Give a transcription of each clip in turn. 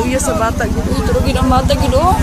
luya sa bata gid. Turo gid ang bata gid oh.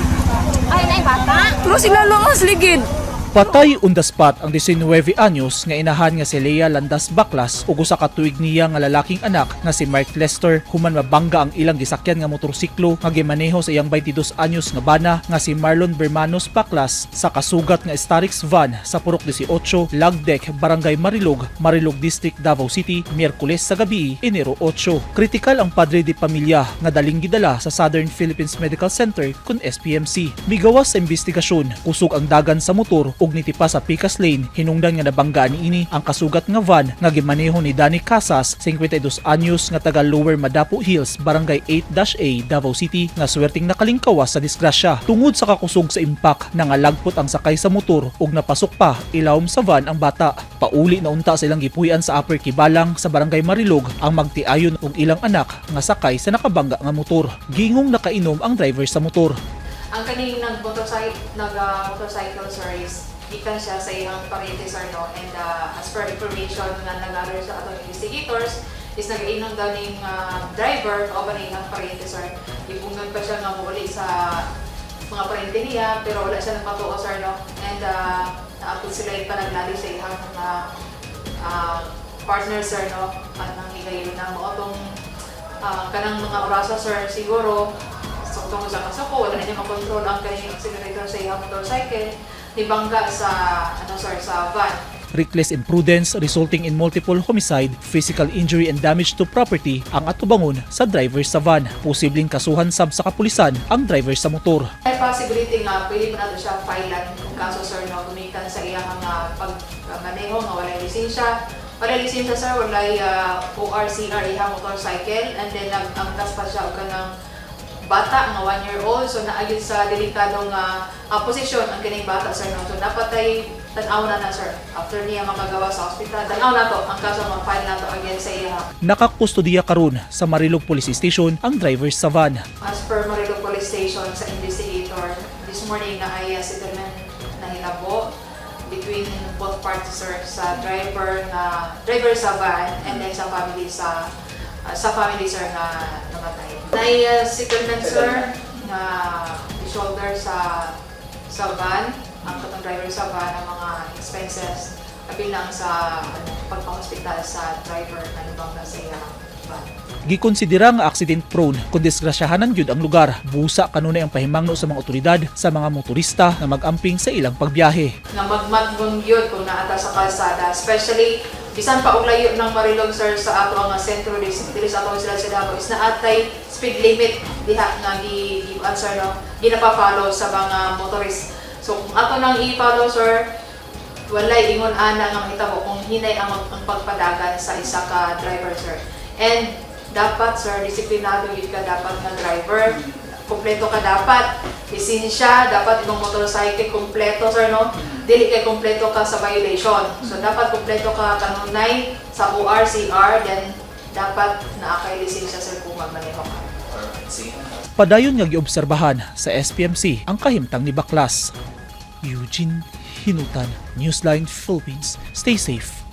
Ay, nay bata. Pero sila lang mas ligid. Patay on the spot ang 19 anyos nga inahan nga si Lea Landas Baklas ug usa ka tuig niya nga lalaking anak nga si Mark Lester human mabangga ang ilang gisakyan nga motorsiklo nga gimaneho sa iyang 22 anyos nga bana nga si Marlon Bermanos Baklas sa kasugat nga Starix van sa Purok 18, Lagdec, Barangay Marilog, Marilog District, Davao City, Miyerkules sa gabi, Enero 8. Kritikal ang padre de pamilya nga daling gidala sa Southern Philippines Medical Center kun SPMC. Migawas sa investigasyon, kusog ang dagan sa motor ug nitipa sa Picas Lane, hinungdan nga nabanggaan niini ang kasugat nga van nga gimaneho ni Danny Casas, 52 anyos nga taga Lower Madapo Hills, Barangay 8-A, Davao City nga swerting nakalingkawas sa disgrasya. Tungod sa kakusog sa impact nangalagpot ang sakay sa motor ug napasok pa ilawom sa van ang bata. Pauli na unta silang gipuy-an sa Upper Kibalang sa Barangay Marilog ang magtiayon ug ilang anak nga sakay sa nakabangga nga motor. Gingong nakainom ang driver sa motor. Ang kaning nag-motorcycle sir is gikan siya sa iyang pariente sir no, and as per information nga nag-gather sa atong investigators is nag-inom daw ning driver o ba ning pariente sir. Ibunggan pa siya nga muli sa mga pariente niya pero wala siya nagpatuo sir no, and naapod sila yung panaglali sa iyang partner sir no, at nang higayon na mo itong kanang mga orasa sir siguro tungkol sa kasako, wala na niya makontrol ang kanyang accelerator sa iyang motorcycle, nibangga sa sa van. Reckless imprudence resulting in multiple homicide, physical injury and damage to property ang atubangon sa driver sa van. Posibleng kasuhan sab sa kapulisan ang driver sa motor. May possibility nga pwede pa nato siya filean kung kaso sir no, gumikan sa iyang pagmaneho nga walay lisensya. Walay lisensya sir, walay ORCR iyang motorcycle, and then nagangkas pa siya og kanang bata nga 1-year-old, so naagid sa delikadong posisyon ang kining bata sir no. So dapat ay tan-aw na sir after niya makagawa sa ospital. Tan-aw na to ang kaso ma-file na to against sa iya. Nakakustodiya karon sa Marilog Police Station ang driver sa van. As per Marilog Police Station sa investigator, this morning na ay settlement na hitabo between both parties sir, sa driver sa van and then sa family sir na namatay. May settlement sir na i-shoulder sa van, ang katong driver sa van ang mga expenses kabilang sa pagpa-hospital sa driver na nabangga sa iya van. Gikonsidera nga accident prone kung disgrasyahanan gyud ang lugar. Busa kanunay ang pahimangno sa mga otoridad sa mga motorista na mag-amping sa ilang pagbiyahe. Nga magmatgon gyud kung naata sa kalsada, especially bisan pa og layo ng Marilog sir sa ato ang sentro dili sa atong sila sa Davao is naatay speed limit diha nga gi-answer no, ginapa-follow sa mga motorist. So kung ato nang i-follow sir, walay ingon ana nga mahitabo kung hinay ang pagpadagan sa isa ka driver sir. And dapat sir, disiplinado yun ka dapat ng driver, kompleto ka dapat, lisensya, dapat ibang motorcycle kompleto sir no, dili kay kompleto ka sa violation. So dapat kompleto ka kanunay sa ORCR, then dapat naakay lisensya sir kung magmaneho ka. Padayon nga giobserbahan sa SPMC ang kahimtang ni Baklas. Eugene Hinutan, Newsline Philippines. Stay safe.